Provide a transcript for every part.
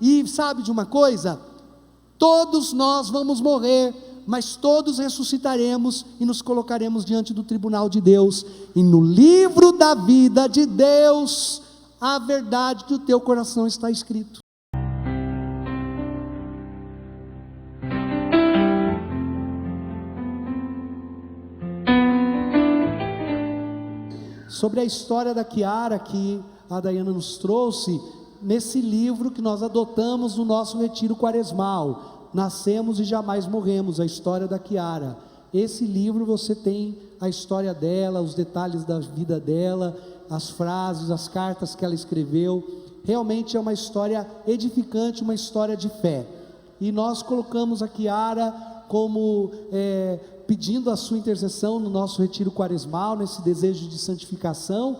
E sabe de uma coisa? Todos nós vamos morrer, mas todos ressuscitaremos e nos colocaremos diante do tribunal de Deus, e no livro da vida de Deus, a verdade do teu coração está escrito. Sobre a história da Kiara que a Dayana nos trouxe, nesse livro que nós adotamos no nosso retiro quaresmal, Nascemos e Jamais Morremos, a história da Kiara. Esse livro você tem a história dela, os detalhes da vida dela, as frases, as cartas que ela escreveu. Realmente é uma história edificante, uma história de fé. E nós colocamos a Kiara como pedindo a sua intercessão no nosso retiro quaresmal, nesse desejo de santificação,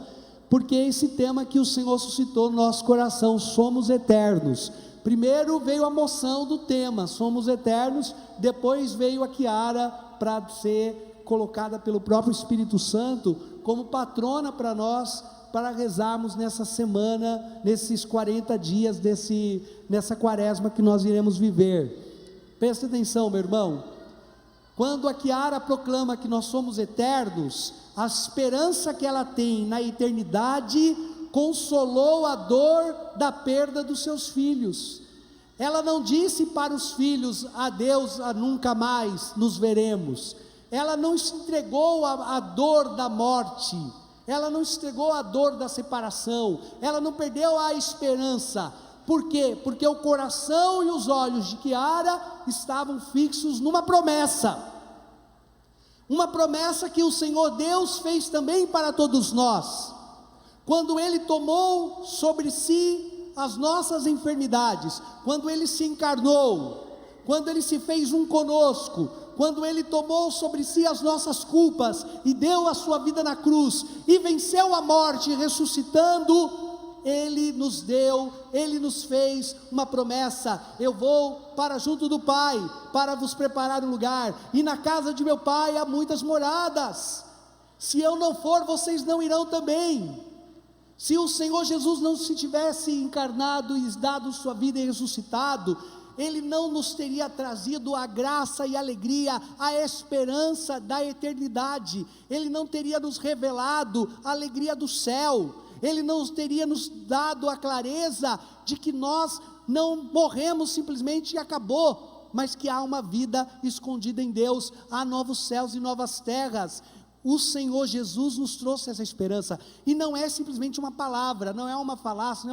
porque é esse tema que o Senhor suscitou no nosso coração: somos eternos. Primeiro veio a moção do tema, somos eternos, depois veio a Kiara para ser colocada pelo próprio Espírito Santo como patrona para nós, para rezarmos nessa semana, nesses 40 dias, nessa quaresma que nós iremos viver. Presta atenção, meu irmão. Quando a Kiara proclama que nós somos eternos, a esperança que ela tem na eternidade consolou a dor da perda dos seus filhos. Ela não disse para os filhos: adeus, nunca mais nos veremos. Ela não se entregou à dor da morte, ela não se entregou à dor da separação, ela não perdeu a esperança. Por quê? Porque o coração e os olhos de Kiara estavam fixos numa promessa que o Senhor Deus fez também para todos nós, quando Ele tomou sobre si as nossas enfermidades, quando Ele se encarnou, quando Ele se fez um conosco, quando Ele tomou sobre si as nossas culpas, e deu a sua vida na cruz, e venceu a morte, ressuscitando. Ele nos deu, Ele nos fez uma promessa: eu vou para junto do Pai, para vos preparar um lugar, e na casa de meu Pai há muitas moradas. Se eu não for, vocês não irão também. Se o Senhor Jesus não se tivesse encarnado e dado sua vida e ressuscitado, Ele não nos teria trazido a graça e a alegria, a esperança da eternidade. Ele não teria nos revelado a alegria do céu. Ele não teria nos dado a clareza de que nós não morremos simplesmente e acabou, mas que há uma vida escondida em Deus, há novos céus e novas terras. O Senhor Jesus nos trouxe essa esperança, e não é simplesmente uma palavra, não é uma falácia,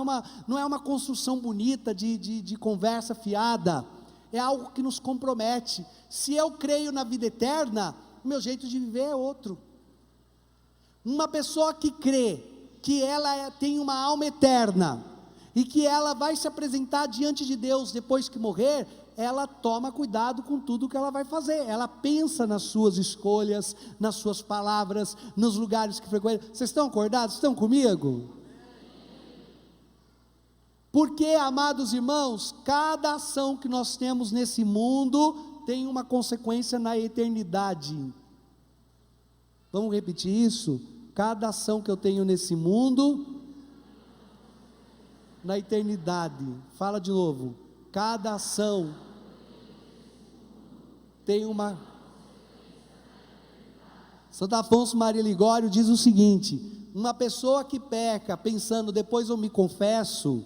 não é uma construção bonita de conversa fiada, é algo que nos compromete. Se eu creio na vida eterna, o meu jeito de viver é outro. Uma pessoa que crê que ela tem uma alma eterna, e que ela vai se apresentar diante de Deus depois que morrer, ela toma cuidado com tudo que ela vai fazer, ela pensa nas suas escolhas, nas suas palavras, nos lugares que frequenta. Vocês estão acordados? Estão comigo? Porque, amados irmãos, cada ação que nós temos nesse mundo tem uma consequência na eternidade. Vamos repetir isso? Cada ação que eu tenho nesse mundo, na eternidade. Fala de novo. Cada ação tem uma... Santo Afonso Maria Ligório diz o seguinte: uma pessoa que peca pensando, depois eu me confesso,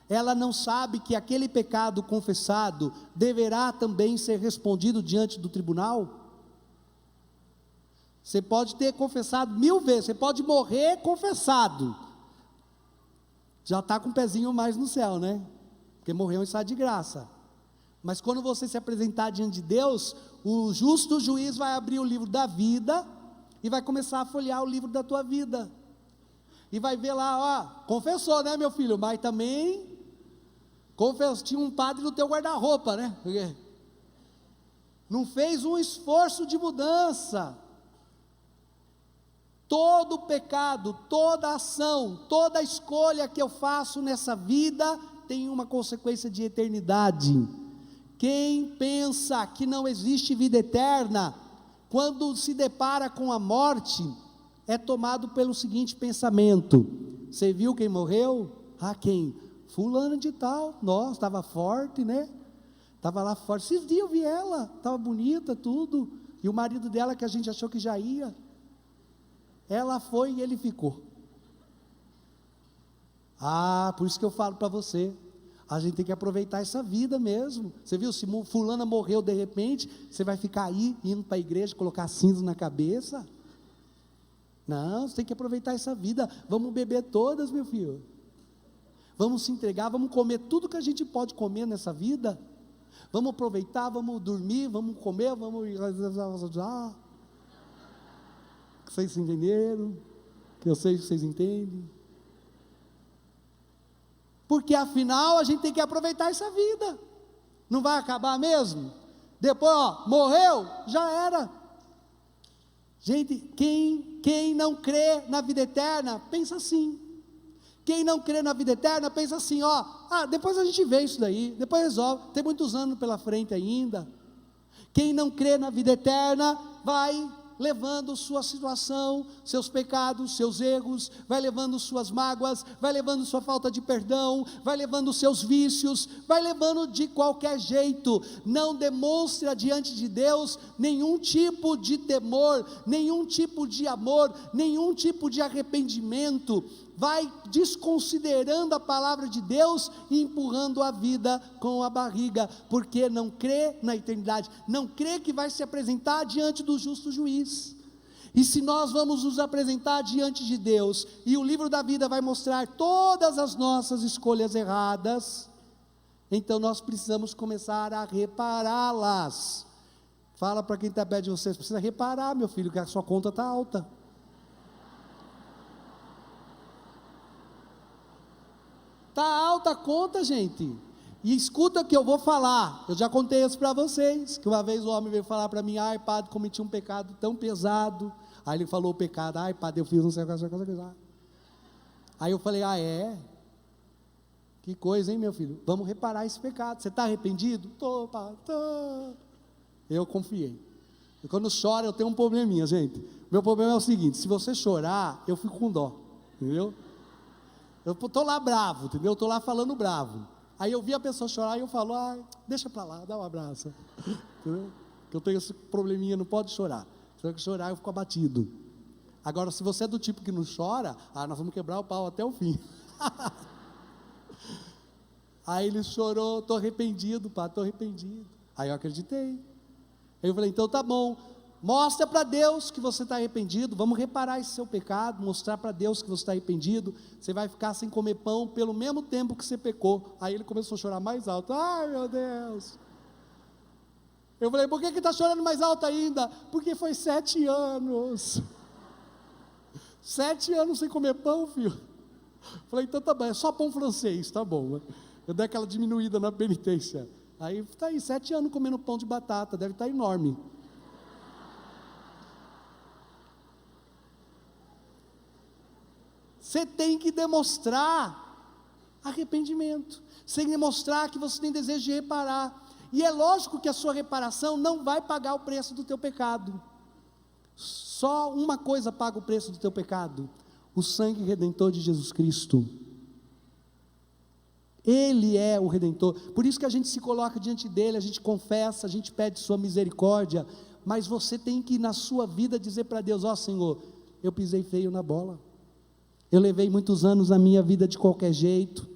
ela não sabe que aquele pecado confessado deverá também ser respondido diante do tribunal. Você pode ter confessado 1000 vezes, você pode morrer confessado, já está com um pezinho mais no céu, né? Porque morreu em estado de graça. Mas quando você se apresentar diante de Deus, o justo juiz vai abrir o livro da vida e vai começar a folhear o livro da tua vida, e vai ver lá: ó, confessou, né, meu filho? Mas também confessou, tinha um padre no teu guarda-roupa, né? Porque não fez um esforço de mudança. Todo pecado, toda ação, toda escolha que eu faço nessa vida tem uma consequência de eternidade. Quem pensa que não existe vida eterna, quando se depara com a morte, é tomado pelo seguinte pensamento: você viu quem morreu? Quem? fulana de tal, nossa, estava forte, né? Estava lá forte. Esses dias eu vi ela, estava bonita, tudo. E o marido dela, que a gente achou que já ia, ela foi e ele ficou. Por isso que eu falo para você, a gente tem que aproveitar essa vida mesmo. Você viu, se fulana morreu de repente, você vai ficar aí, indo para a igreja, colocar cinza na cabeça? Não, você tem que aproveitar essa vida. Vamos beber todas, meu filho. Vamos se entregar, vamos comer tudo que a gente pode comer nessa vida. Vamos aproveitar, vamos dormir, vamos comer, vamos... Vocês entenderam? Que eu sei que vocês entendem. Porque afinal a gente tem que aproveitar essa vida. Não vai acabar mesmo? Depois, morreu, já era. Gente, quem não crê na vida eterna, pensa assim. Quem não crê na vida eterna, pensa assim, depois a gente vê isso daí, depois resolve, tem muitos anos pela frente ainda. Quem não crê na vida eterna, vai levando sua situação, seus pecados, seus erros, vai levando suas mágoas, vai levando sua falta de perdão, vai levando seus vícios, vai levando de qualquer jeito. Não demonstra diante de Deus nenhum tipo de temor, nenhum tipo de amor, nenhum tipo de arrependimento. Vai desconsiderando a palavra de Deus e empurrando a vida com a barriga, porque não crê na eternidade, não crê que vai se apresentar diante do justo juiz. E se nós vamos nos apresentar diante de Deus, e o livro da vida vai mostrar todas as nossas escolhas erradas, então nós precisamos começar a repará-las. Fala para quem está perto de vocês, precisa reparar, meu filho, que a sua conta está alta. Está alta a conta, gente. E escuta o que eu vou falar. Eu já contei isso para vocês, que uma vez o homem veio falar para mim, padre, cometi um pecado tão pesado. Aí ele falou o pecado, padre, eu fiz não sei o que. Aí eu falei, é? Que coisa, hein, meu filho? Vamos reparar esse pecado. Você está arrependido? Tô, padre, tô. Eu confiei. E quando chora, eu tenho um probleminha, gente. Meu problema é o seguinte, se você chorar, eu fico com dó, entendeu? Eu estou lá bravo, entendeu? Eu estou lá falando bravo. Aí eu vi a pessoa chorar e eu falo, deixa para lá, dá um abraço. Entendeu? Porque eu tenho esse probleminha, não pode chorar. Se eu chorar, eu fico abatido. Agora, se você é do tipo que não chora, nós vamos quebrar o pau até o fim. Aí ele chorou, estou arrependido, pá, estou arrependido. Aí eu acreditei. Aí eu falei, então tá bom. Mostra para Deus que você está arrependido, vamos reparar esse seu pecado, mostrar para Deus que você está arrependido, você vai ficar sem comer pão pelo mesmo tempo que você pecou. Aí ele começou a chorar mais alto, meu Deus. Eu falei, por que está chorando mais alto ainda? Porque foi 7 anos, 7 anos sem comer pão, filho. Falei, então tá bom, é só pão francês, tá bom. Eu dei aquela diminuída na penitência. Aí está aí, 7 anos comendo pão de batata, deve estar enorme. Você tem que demonstrar arrependimento, você tem que demonstrar que você tem desejo de reparar, e é lógico que a sua reparação não vai pagar o preço do teu pecado. Só uma coisa paga o preço do teu pecado: o sangue redentor de Jesus Cristo. Ele é o Redentor. Por isso que a gente se coloca diante dele, a gente confessa, a gente pede sua misericórdia, mas você tem que na sua vida dizer para Deus: Senhor, eu pisei feio na bola, eu levei muitos anos na minha vida de qualquer jeito,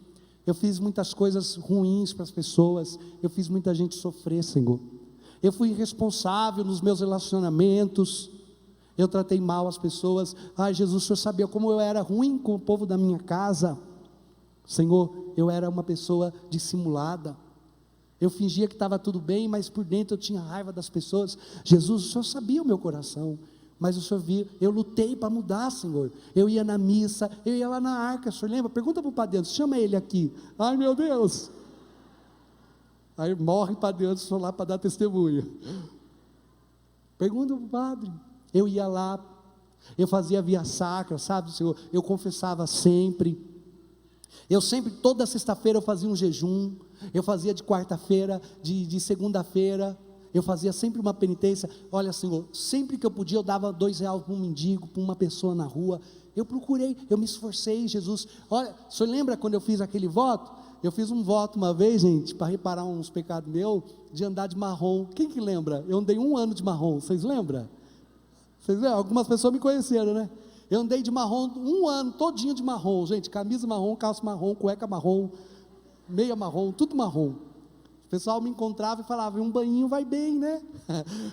eu fiz muitas coisas ruins para as pessoas, eu fiz muita gente sofrer, Senhor, eu fui irresponsável nos meus relacionamentos, eu tratei mal as pessoas. Jesus, o Senhor sabia como eu era ruim com o povo da minha casa, Senhor, eu era uma pessoa dissimulada, eu fingia que estava tudo bem, mas por dentro eu tinha raiva das pessoas. Jesus, o Senhor sabia o meu coração, mas o Senhor via, eu lutei para mudar, Senhor, eu ia na missa, eu ia lá na arca, o Senhor lembra? Pergunta para o Padre Anderson, chama ele aqui. Meu Deus, aí morre o Padre Anderson, sou lá para dar testemunho. Pergunta para o Padre, eu ia lá, eu fazia via sacra, sabe, Senhor, eu confessava sempre, toda sexta-feira eu fazia um jejum, eu fazia de quarta-feira, de segunda-feira, eu fazia sempre uma penitência. Olha, Senhor, sempre que eu podia eu dava R$2 para um mendigo, para uma pessoa na rua, eu procurei, eu me esforcei, Jesus. Olha, o Senhor lembra quando eu fiz aquele voto? Eu fiz um voto uma vez, gente, para reparar uns pecados meus, de andar de marrom. Quem que lembra? Eu andei 1 ano de marrom, vocês lembram? Algumas pessoas me conheceram, né? Eu andei de marrom 1 ano, todinho de marrom, gente, camisa marrom, calça marrom, cueca marrom, meia marrom, tudo marrom. O pessoal me encontrava e falava, um banhinho vai bem, né?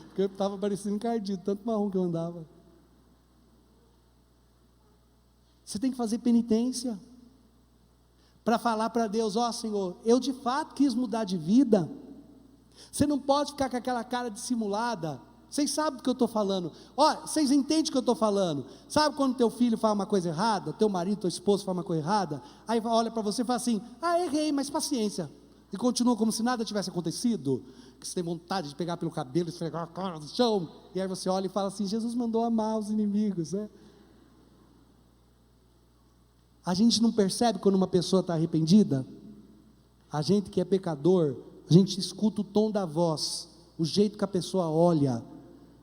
Porque eu estava parecendo encardido, tanto marrom que eu andava. Você tem que fazer penitência, para falar para Deus, ó Senhor, eu de fato quis mudar de vida. Você não pode ficar com aquela cara dissimulada. Vocês sabem do que eu estou falando. Ó, vocês entendem o que eu estou falando. Sabe quando teu filho faz uma coisa errada, teu marido, teu esposo faz uma coisa errada, aí olha para você e fala assim, errei, mas paciência. E continua como se nada tivesse acontecido, que você tem vontade de pegar pelo cabelo, esfregar a cara no chão, e aí você olha e fala assim, Jesus mandou amar os inimigos, né? A gente não percebe quando uma pessoa está arrependida? A gente que é pecador, a gente escuta o tom da voz, o jeito que a pessoa olha,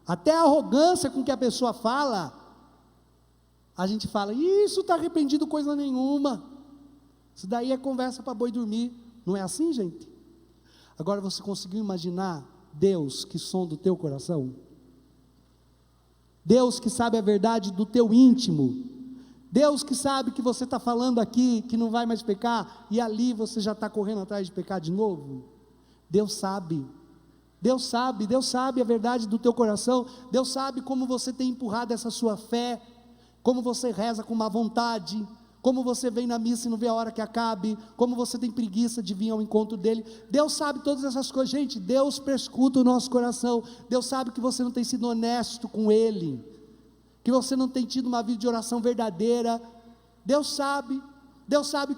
até a arrogância com que a pessoa fala, a gente fala, isso está arrependido coisa nenhuma, isso daí é conversa para boi dormir, não é assim, gente? Agora você conseguiu imaginar Deus que sonda o teu coração? Deus que sabe a verdade do teu íntimo, Deus que sabe que você está falando aqui, que não vai mais pecar, e ali você já está correndo atrás de pecar de novo. Deus sabe a verdade do teu coração, Deus sabe como você tem empurrado essa sua fé, como você reza com má vontade, como você vem na missa e não vê a hora que acabe, como você tem preguiça de vir ao encontro dele. Deus sabe todas essas coisas, gente. Deus perscruta o nosso coração, Deus sabe que você não tem sido honesto com ele, que você não tem tido uma vida de oração verdadeira. Deus sabe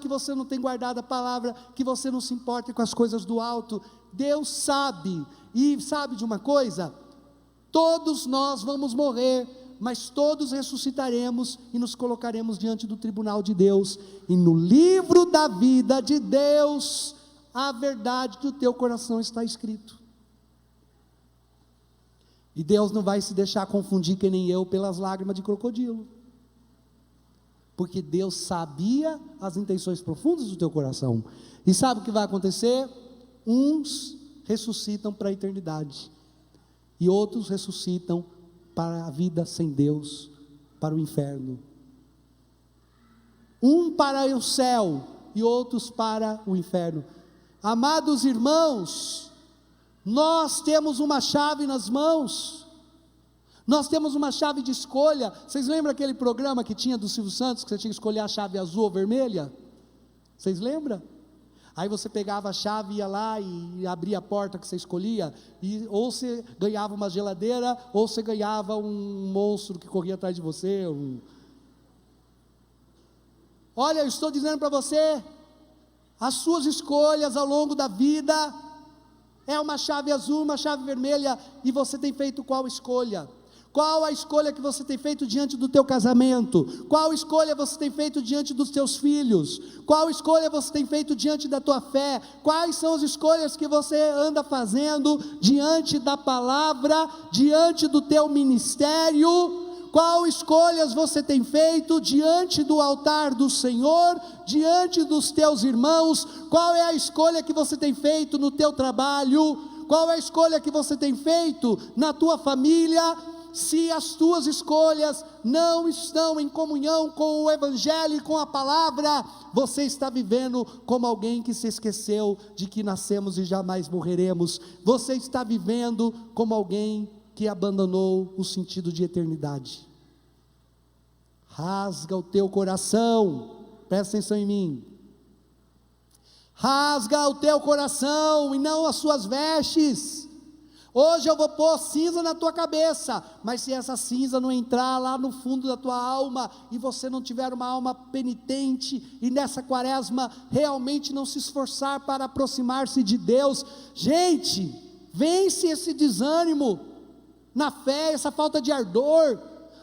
que você não tem guardado a palavra, que você não se importa com as coisas do alto. Deus sabe, e sabe de uma coisa? Todos nós vamos morrer, mas todos ressuscitaremos e nos colocaremos diante do tribunal de Deus, e no livro da vida de Deus, a verdade do teu coração está escrito. E Deus não vai se deixar confundir, que nem eu, pelas lágrimas de crocodilo, porque Deus sabia as intenções profundas do teu coração. E sabe o que vai acontecer? Uns ressuscitam para a eternidade, e outros ressuscitam para a vida sem Deus, para o inferno. Um para o céu, e outros para o inferno. Amados irmãos, nós temos uma chave nas mãos, nós temos uma chave de escolha. Vocês lembram aquele programa que tinha do Silvio Santos, que você tinha que escolher a chave azul ou vermelha? Vocês lembram? Aí você pegava a chave, ia lá e abria a porta que você escolhia, e ou você ganhava uma geladeira, ou você ganhava um monstro que corria atrás de você. Olha, eu estou dizendo para você, as suas escolhas ao longo da vida, é uma chave azul, uma chave vermelha, e você tem feito qual escolha? Qual a escolha que você tem feito diante do teu casamento? Qual escolha você tem feito diante dos teus filhos? Qual escolha você tem feito diante da tua fé? Quais são as escolhas que você anda fazendo diante da palavra, diante do teu ministério? Qual escolhas você tem feito diante do altar do Senhor, diante dos teus irmãos? Qual é a escolha que você tem feito no teu trabalho? Qual é a escolha que você tem feito na tua família? Se as tuas escolhas não estão em comunhão com o Evangelho e com a palavra, você está vivendo como alguém que se esqueceu de que nascemos e jamais morreremos. Você está vivendo como alguém que abandonou o sentido de eternidade. Rasga o teu coração, presta atenção em mim. Rasga o teu coração e não as suas vestes. Hoje eu vou pôr cinza na tua cabeça, mas se essa cinza não entrar lá no fundo da tua alma, e você não tiver uma alma penitente, e nessa quaresma realmente não se esforçar para aproximar-se de Deus, gente, vence esse desânimo na fé, essa falta de ardor.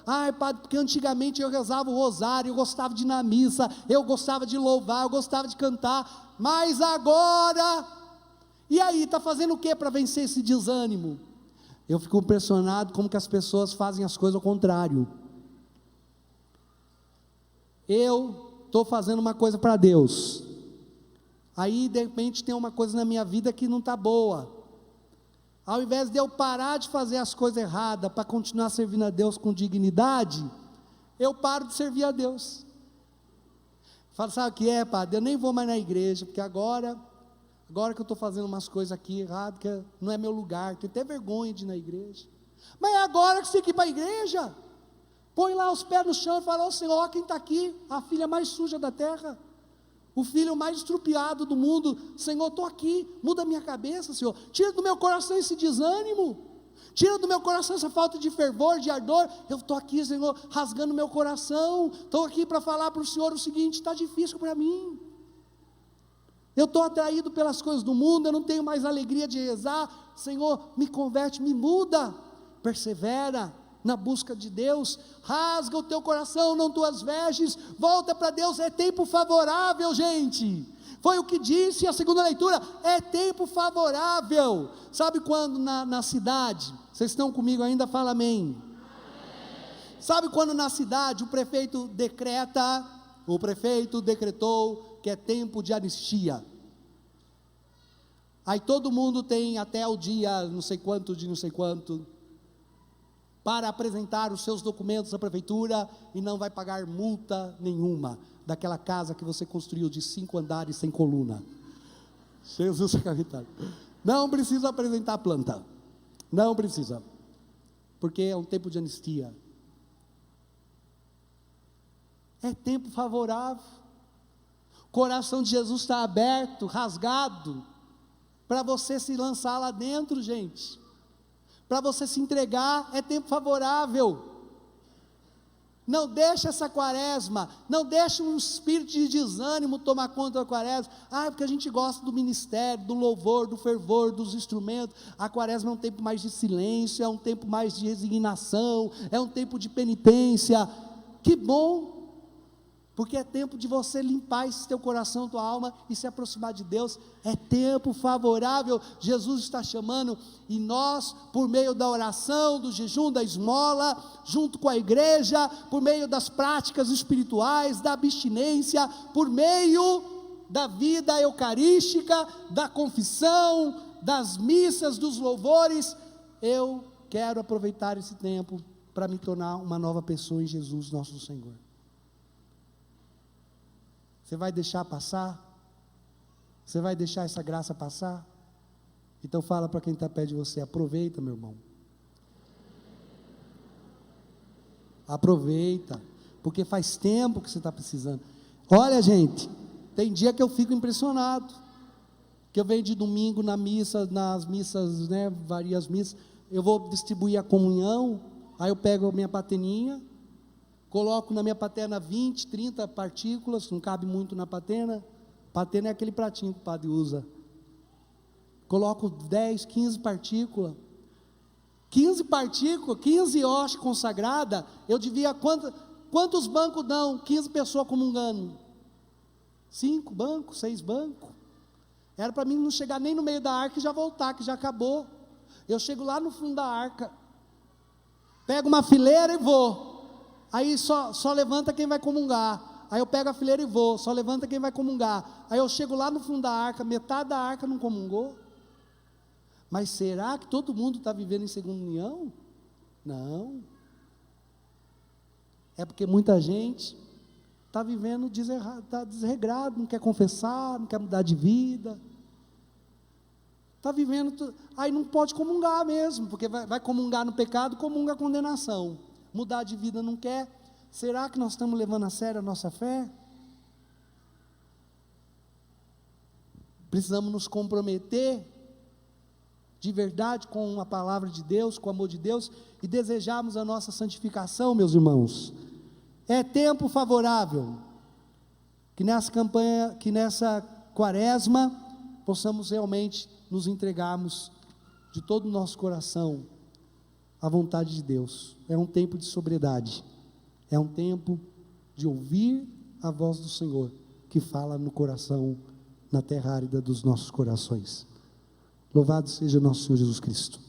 Ai, padre, porque antigamente eu rezava o rosário, eu gostava de ir na missa, eu gostava de louvar, eu gostava de cantar, mas agora... E aí, está fazendo o que para vencer esse desânimo? Eu fico impressionado como que as pessoas fazem as coisas ao contrário. Eu estou fazendo uma coisa para Deus, Aí de repente tem uma coisa na minha vida que não está boa. Ao invés de eu parar de fazer as coisas erradas para continuar servindo a Deus com dignidade, eu paro de servir a Deus. Falo, sabe o que é, padre? Eu nem vou mais na igreja, porque agora que eu estou fazendo umas coisas aqui erradas, que não é meu lugar, tenho até vergonha de ir na igreja. Mas é agora que você tem que ir para a igreja. Põe lá os pés no chão e fala, Senhor, ó quem está aqui, a filha mais suja da terra, o filho mais estrupiado do mundo. Senhor, estou aqui, muda a minha cabeça, Senhor, tira do meu coração esse desânimo, tira do meu coração essa falta de fervor, de ardor. Eu estou aqui, Senhor, rasgando meu coração, estou aqui para falar para o Senhor o seguinte: está difícil para mim, eu estou atraído pelas coisas do mundo, eu não tenho mais alegria de rezar. Senhor, me converte, me muda, persevera na busca de Deus, rasga o teu coração, não tuas vestes, volta para Deus. É tempo favorável, gente, foi o que disse a segunda leitura, é tempo favorável. Sabe quando na cidade, vocês estão comigo ainda? Fala amém. Sabe quando na cidade o prefeito decretou que é tempo de anistia, aí todo mundo tem até o dia não sei quanto, para apresentar os seus documentos à prefeitura, e não vai pagar multa nenhuma, daquela casa que você construiu de 5 andares sem coluna. Jesus sacramentado. Não precisa apresentar planta, não precisa, porque é um tempo de anistia, é tempo favorável. O coração de Jesus está aberto, rasgado, para você se lançar lá dentro, gente, para você se entregar. É tempo favorável. Não deixa essa quaresma, não deixa um espírito de desânimo tomar conta da quaresma. Porque a gente gosta do ministério, do louvor, do fervor, dos instrumentos. A quaresma é um tempo mais de silêncio, é um tempo mais de resignação, é um tempo de penitência. Que bom, porque é tempo de você limpar esse teu coração, tua alma, e se aproximar de Deus. É tempo favorável. Jesus está chamando, e nós, por meio da oração, do jejum, da esmola, junto com a igreja, por meio das práticas espirituais, da abstinência, por meio da vida eucarística, da confissão, das missas, dos louvores, eu quero aproveitar esse tempo para me tornar uma nova pessoa em Jesus nosso Senhor. Você vai deixar passar? Você vai deixar essa graça passar? Então fala para quem está perto de você: aproveita, meu irmão, aproveita, porque faz tempo que você está precisando. Olha, gente, tem dia que eu fico impressionado, que eu venho de domingo nas missas, várias missas, eu vou distribuir a comunhão, aí eu pego a minha pateninha, coloco na minha patena 20, 30 partículas, não cabe muito na patena. Patena é aquele pratinho que o padre usa. Coloco 10, 15 partículas. 15 hóstias consagradas, eu devia, quantos bancos dão? 15 pessoas comungando. 5 bancos, 6 bancos. Era para mim não chegar nem no meio da arca e já voltar, que já acabou. Eu chego lá no fundo da arca, pego uma fileira e vou. Aí só levanta quem vai comungar. Aí eu pego a fileira e vou, só levanta quem vai comungar. Aí eu chego lá no fundo da arca, metade da arca não comungou. Mas será que todo mundo está vivendo em segunda união? Não. É porque muita gente está vivendo está desregrado, não quer confessar, não quer mudar de vida. Está vivendo, aí não pode comungar mesmo, porque vai comungar no pecado, comunga a condenação. Mudar de vida não quer. Será que nós estamos levando a sério a nossa fé? Precisamos nos comprometer de verdade com a palavra de Deus, com o amor de Deus, e desejarmos a nossa santificação, meus irmãos. É tempo favorável, que nessa campanha, que nessa quaresma, possamos realmente nos entregarmos de todo o nosso coração à vontade de Deus. É um tempo de sobriedade, é um tempo de ouvir a voz do Senhor, que fala no coração, na terra árida dos nossos corações. Louvado seja nosso Senhor Jesus Cristo.